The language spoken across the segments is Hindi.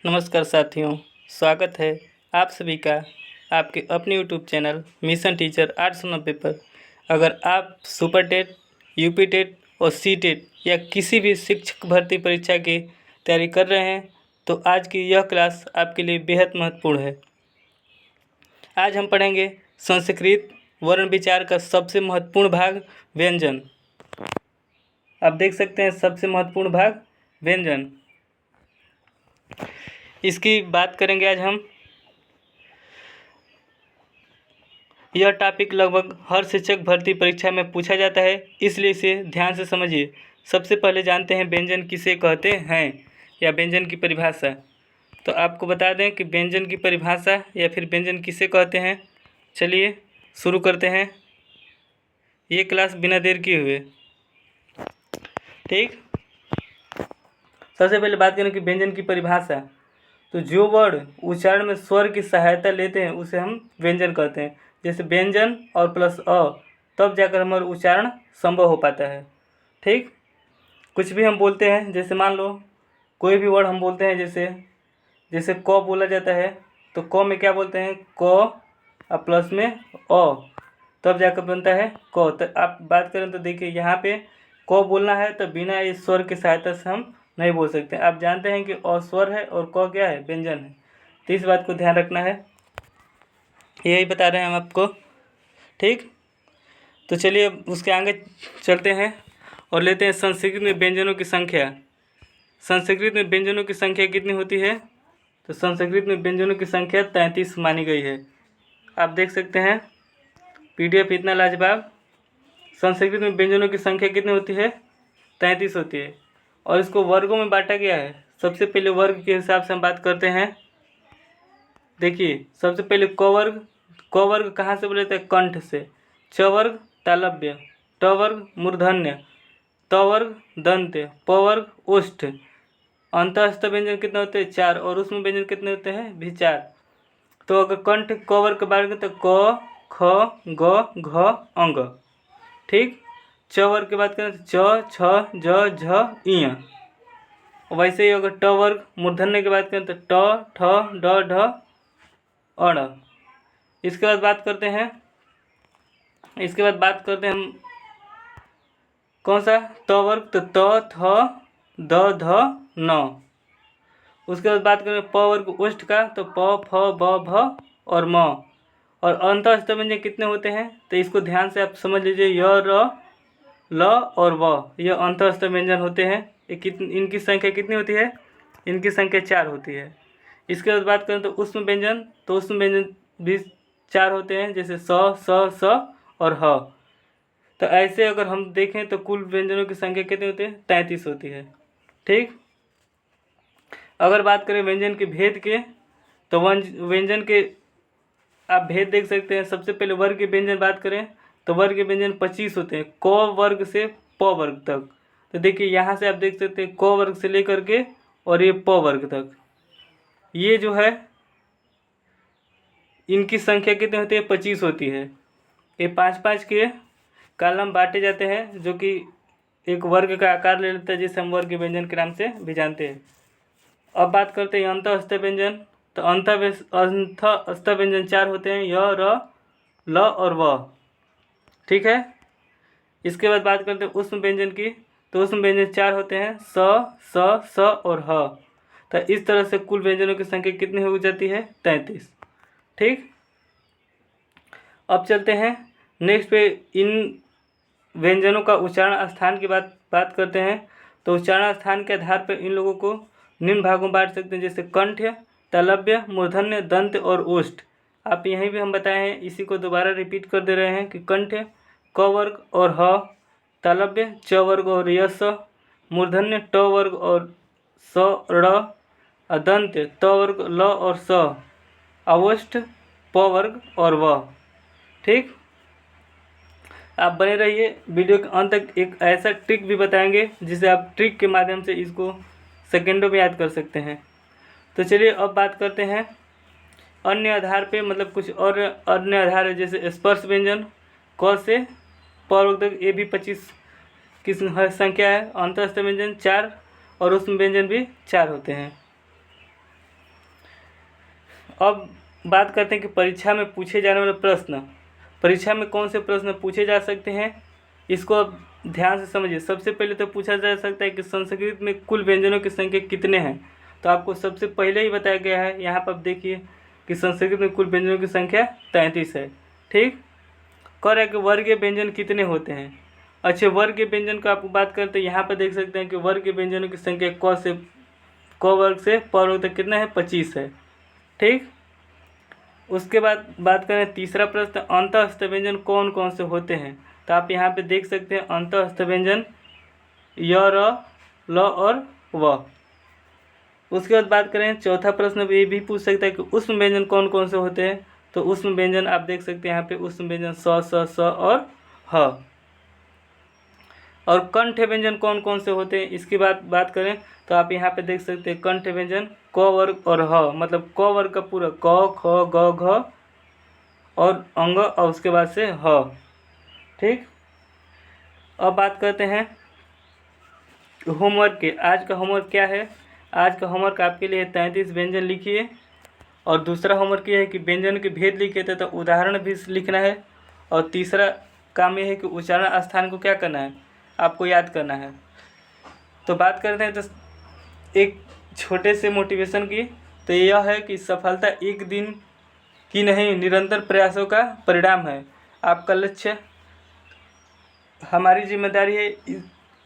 नमस्कार साथियों, स्वागत है आप सभी का आपके अपने यूट्यूब चैनल मिशन टीचर 890 पर। अगर आप सुपर टेट, यूपी टेट और सी टेट या किसी भी शिक्षक भर्ती परीक्षा की तैयारी कर रहे हैं तो आज की यह क्लास आपके लिए बेहद महत्वपूर्ण है। आज हम पढ़ेंगे संस्कृत वर्ण विचार का सबसे महत्वपूर्ण भाग व्यंजन। आप देख सकते हैं सबसे महत्वपूर्ण भाग व्यंजन। इसकी बात करेंगे आज हम। यह टॉपिक लगभग हर शिक्षक भर्ती परीक्षा में पूछा जाता है, इसलिए इसे ध्यान से समझिए। सबसे पहले जानते हैं व्यंजन किसे कहते हैं या व्यंजन की परिभाषा। तो आपको बता दें कि व्यंजन की परिभाषा या फिर व्यंजन किसे कहते हैं। चलिए शुरू करते हैं ये क्लास बिना देर किए हुए। ठीक, सबसे पहले बात करें कि व्यंजन की परिभाषा। तो जो वर्ण उच्चारण में स्वर की सहायता लेते हैं उसे हम व्यंजन कहते हैं। जैसे व्यंजन और प्लस अ, तब जाकर हमारा उच्चारण संभव हो पाता है। ठीक, कुछ भी हम बोलते हैं, जैसे मान लो कोई भी वर्ड हम बोलते हैं, जैसे क बोला जाता है तो क में क्या बोलते हैं, क और प्लस में अ, तब जाकर बनता है क। तो आप बात करें तो देखिए यहाँ पे क बोलना है तो बिना इस स्वर की सहायता से हम नहीं बोल सकते। आप जानते हैं कि अ स्वर है और क क्या है, व्यंजन है। तो इस बात को ध्यान रखना है, यही बता रहे हैं हम आपको। ठीक, तो चलिए उसके आगे चलते हैं और लेते हैं संस्कृत में व्यंजनों की संख्या। संस्कृत में व्यंजनों की संख्या कितनी होती है। तो संस्कृत में व्यंजनों की संख्या 33 मानी गई है। आप देख सकते हैं पीडीएफ इतना लाजवाब। संस्कृत में व्यंजनों की संख्या कितनी होती है, 33 होती है और इसको वर्गों में बांटा गया है। सबसे पहले वर्ग के हिसाब से हम बात करते हैं। देखिए सबसे पहले क वर्ग कहाँ से बोले थे, कंठ से। च वर्ग तालव्य, ट वर्ग मूर्धन्य, त वर्ग दंत्य, प वर्ग ओष्ठ। अंतःस्थ व्यंजन कितने होते हैं, 4, और उसमें व्यंजन कितने होते हैं भी 4। तो अगर कंठ क वर्ग के बारे में तो क, ख, ग, घ, अंग। ठीक, च वर्ग की बात करें तो च, छ, ज, झ, इय। वैसे ही अगर ट वर्ग मूर्धन्य की बात करें तो ट, ठ, ड, ढ, अण। इसके बाद बात करते हैं हम कौन सा, त वर्ग तो त, थ, द, ध, न। उसके बाद बात करें प वर्ग ओष्ठ का तो प, फ, ब, भ और म। और अंतःस्थ व्यंजन कितने होते हैं तो इसको ध्यान से आप समझ लीजिए। य, र, ल और व, यह अंतःस्थ व्यंजन होते हैं। इनकी संख्या कितनी होती है, इनकी संख्या 4 होती है। इसके बाद बात करें तो ऊष्म व्यंजन, तो ऊष्म व्यंजन भी 4 होते हैं, जैसे स, स और ह। तो ऐसे अगर हम देखें तो कुल व्यंजनों की संख्या कितनी होती है, 33 होती है। ठीक, अगर बात करें व्यंजन के भेद के तो व्यंजन के आप भेद देख सकते हैं। सबसे पहले वर्ग के व्यंजन बात करें तो वर्ग के व्यंजन 25 होते हैं, क वर्ग से प वर्ग तक। तो देखिए यहाँ से आप देख सकते हैं क वर्ग से लेकर के और ये प वर्ग तक, ये जो है इनकी संख्या कितनी होती है, 25 होती है। ये 5-5 के कॉलम बांटे जाते हैं, जो कि एक वर्ग का आकार ले लेता है, जिसे हम वर्ग के व्यंजन के नाम से भी जानते हैं। अब बात करते हैं अंतःस्थ व्यंजन। तो अंतःस्थ व्यंजन 4 होते हैं, य, र, ल और व। ठीक है, इसके बाद बात करते हैं ऊष्म व्यंजन की। तो ऊष्म व्यंजन 4 होते हैं, स और ह। तो इस तरह से कुल व्यंजनों की संख्या कितनी हो जाती है, 33। ठीक, अब चलते हैं नेक्स्ट पे। इन व्यंजनों का उच्चारण स्थान की बात करते हैं। तो उच्चारण स्थान के आधार पर इन लोगों को निम्न भागों में बांट सकते हैं, जैसे कंठ, तालव्य, मूर्धन्य, दंत और ओष्ठ। आप यहीं भी हम बताए हैं, इसी को दोबारा रिपीट कर दे रहे हैं कि कंठ क वर्ग और ह, तालव्य च वर्ग और यस, मूर्धन्य ट वर्ग और स ड़, दंत त वर्ग ल और स, अवोष्ठ प वर्ग और व। ठीक, आप बने रहिए, वीडियो के अंत तक एक ऐसा ट्रिक भी बताएंगे जिसे आप ट्रिक के माध्यम से इसको सेकेंडों में याद कर सकते हैं। तो चलिए अब बात करते हैं अन्य आधार पे, मतलब कुछ और अन्य आधार है, जैसे स्पर्श व्यंजन क से प वर्ग तक, ये भी 25 की संख्या है। अंतःस्थ व्यंजन 4 और ऊष्म व्यंजन भी 4 होते हैं। अब बात करते हैं कि परीक्षा में पूछे जाने वाले प्रश्न। परीक्षा में कौन से प्रश्न पूछे जा सकते हैं, इसको अब ध्यान से समझिए। सबसे पहले तो पूछा जा सकता है कि संस्कृत में कुल व्यंजनों की संख्या कितने हैं। तो आपको सबसे पहले ही बताया गया है, यहाँ पर आप देखिए कि संस्कृत में कुल व्यंजनों की संख्या 33 है। ठीक, कह रहा है कि वर्गीय व्यंजन कितने होते हैं। अच्छे, वर्गीय व्यंजन का आपको बात करते हैं, यहाँ पर देख सकते हैं कि वर्गीय व्यंजनों की संख्या क वर्ग से प वर्ग तक कितना है, 25 है। ठीक, उसके बाद बात करें तीसरा प्रश्न, अंतःस्थ व्यंजन कौन कौन से होते हैं। तो आप यहाँ पे देख सकते हैं अंतःस्थ व्यंजन य, र, ल और व। उसके बाद बात करें चौथा प्रश्न, ये भी पूछ सकता है कि उष्म व्यंजन कौन कौन से होते हैं। तो उष्म व्यंजन आप देख सकते हैं यहाँ पे उष्म व्यंजन स और ह। और कंठ व्यंजन कौन कौन से होते हैं, इसकी बात करें तो आप यहाँ पे देख सकते हैं कंठ व्यंजन क वर्ग और ह, मतलब क वर्ग का पूरा क, ख, ग, घ और अंग और उसके बाद से ह। ठीक, अब बात करते हैं होमवर्क के। आज का होमवर्क क्या है, आज का होमवर्क आपके लिए 33 व्यंजन लिखिए। और दूसरा होमवर्क ये है कि व्यंजन के भेद लिखे थे तो उदाहरण भी लिखना है। और तीसरा काम ये है कि उच्चारण स्थान को क्या करना है, आपको याद करना है। तो बात करते हैं तो एक छोटे से मोटिवेशन की, तो यह है कि सफलता एक दिन की नहीं, निरंतर प्रयासों का परिणाम है। आपका लक्ष्य, हमारी जिम्मेदारी है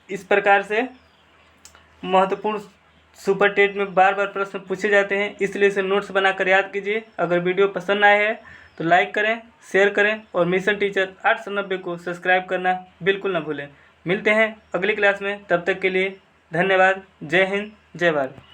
इस प्रकार से महत्वपूर्ण सुपर टेट में बार बार प्रश्न पूछे जाते हैं, इसलिए इसे नोट्स बनाकर याद कीजिए। अगर वीडियो पसंद आए है तो लाइक करें, शेयर करें और मिशन टीचर 890 को सब्सक्राइब करना बिल्कुल ना भूलें। मिलते हैं अगली क्लास में, तब तक के लिए धन्यवाद। जय हिंद, जय भारत।